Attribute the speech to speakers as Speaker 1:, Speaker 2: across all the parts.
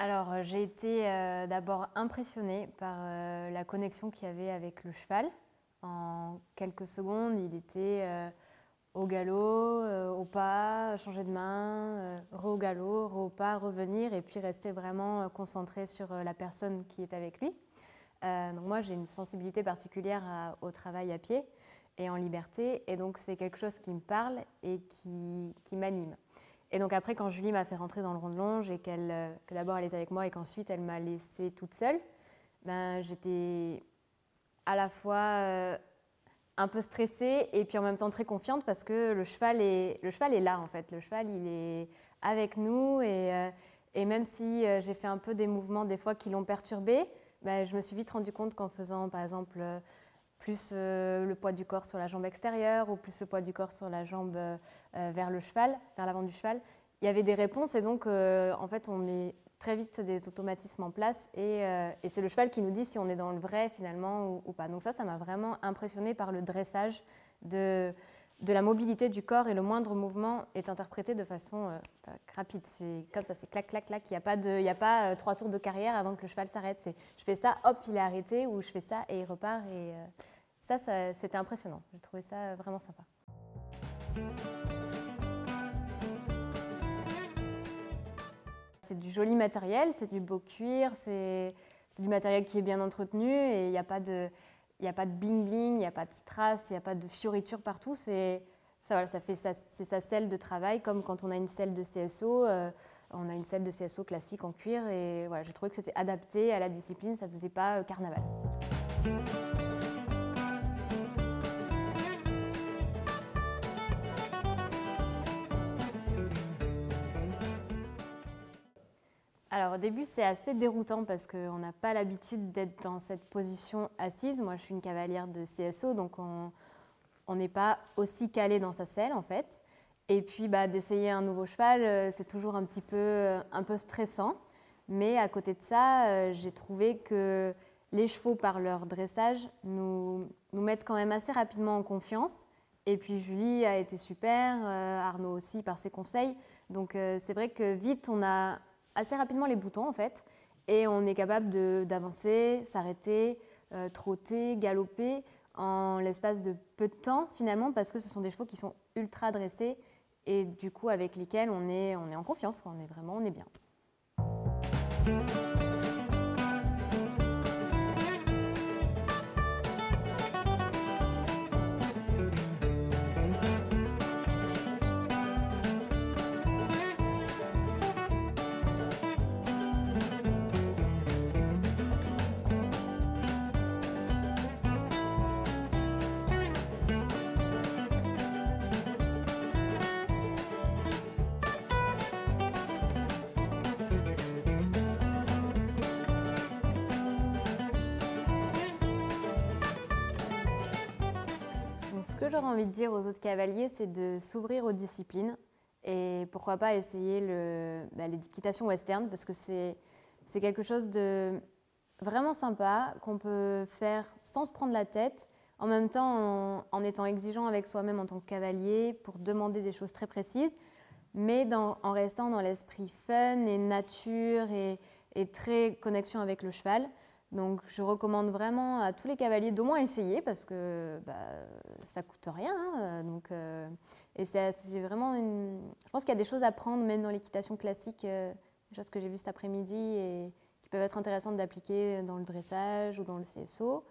Speaker 1: Alors, j'ai été d'abord impressionnée par la connexion qu'il y avait avec le cheval. En quelques secondes, il était au galop, au pas, changer de main, au galop, au pas, revenir et puis rester vraiment concentré sur la personne qui est avec lui. Donc moi, j'ai une sensibilité particulière au travail à pied et en liberté, et donc c'est quelque chose qui me parle et qui m'anime. Et donc après, quand Julie m'a fait rentrer dans le rond de longe et que d'abord elle était avec moi et qu'ensuite elle m'a laissée toute seule, ben, j'étais à la fois un peu stressée et puis en même temps très confiante parce que le cheval est là en fait. Le cheval, il est avec nous et même si j'ai fait un peu des mouvements des fois qui l'ont perturbé, ben, je me suis vite rendu compte qu'en faisant par exemple plus le poids du corps sur la jambe extérieure ou plus le poids du corps sur la jambe vers le cheval, vers l'avant du cheval, il y avait des réponses et donc en fait on met très vite des automatismes en place et c'est le cheval qui nous dit si on est dans le vrai finalement ou pas. Donc ça m'a vraiment impressionnée par le dressage de la mobilité du corps et le moindre mouvement est interprété de façon rapide. Comme ça, c'est clac, clac, clac. Il n'y a pas 3 tours de carrière avant que le cheval s'arrête. Je fais ça, hop, il est arrêté, ou je fais ça et il repart. Et ça c'était impressionnant. J'ai trouvé ça vraiment sympa. C'est du joli matériel, c'est du beau cuir, c'est du matériel qui est bien entretenu et il n'y a pas de bling-bling, il n'y a pas de strass, il n'y a pas de fioritures partout. C'est sa selle de travail, comme quand on a une selle de CSO, on a une selle de CSO classique en cuir. Et voilà, j'ai trouvé que c'était adapté à la discipline, ça ne faisait pas carnaval. Alors au début, c'est assez déroutant parce qu'on n'a pas l'habitude d'être dans cette position assise. Moi, je suis une cavalière de CSO, donc on n'est pas aussi calé dans sa selle en fait. Et puis d'essayer un nouveau cheval, c'est toujours un peu stressant. Mais à côté de ça, j'ai trouvé que les chevaux, par leur dressage, nous mettent quand même assez rapidement en confiance. Et puis Julie a été super, Arnaud aussi par ses conseils. Donc c'est vrai que vite, on a assez rapidement les boutons en fait. Et on est capable d'avancer, s'arrêter, trotter, galoper en l'espace de peu de temps finalement parce que ce sont des chevaux qui sont ultra dressés et du coup avec lesquels on est en confiance, quoi. On est bien. Donc, ce que j'aurais envie de dire aux autres cavaliers, c'est de s'ouvrir aux disciplines et pourquoi pas essayer l'équitation western parce que c'est quelque chose de vraiment sympa qu'on peut faire sans se prendre la tête, en même temps en étant exigeant avec soi-même en tant que cavalier pour demander des choses très précises, mais en restant dans l'esprit fun et nature et très connexion avec le cheval. Donc je recommande vraiment à tous les cavaliers d'au moins essayer parce que ça coûte rien. Hein, et c'est vraiment je pense qu'il y a des choses à prendre même dans l'équitation classique, des choses que j'ai vues cet après-midi et qui peuvent être intéressantes d'appliquer dans le dressage ou dans le CSO.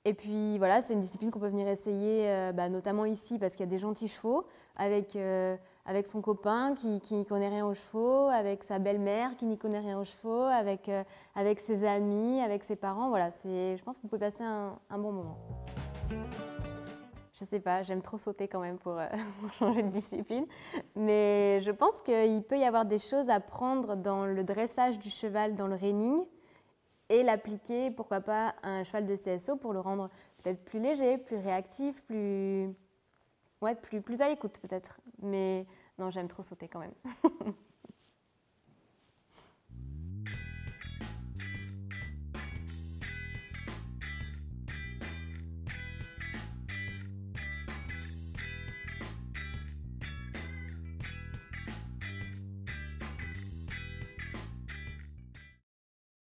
Speaker 1: Et puis voilà, c'est une discipline qu'on peut venir essayer, notamment ici parce qu'il y a des gentils chevaux avec son copain qui n'y connaît rien aux chevaux, avec sa belle-mère qui n'y connaît rien aux chevaux, avec ses amis, avec ses parents. Voilà, je pense que vous pouvez passer un bon moment. Je sais pas, j'aime trop sauter quand même pour changer de discipline. Mais je pense qu'il peut y avoir des choses à prendre dans le dressage du cheval, dans le reining, et l'appliquer, pourquoi pas, à un cheval de CSO pour le rendre peut-être plus léger, plus réactif, plus à l'écoute peut-être. Mais non, j'aime trop sauter quand même.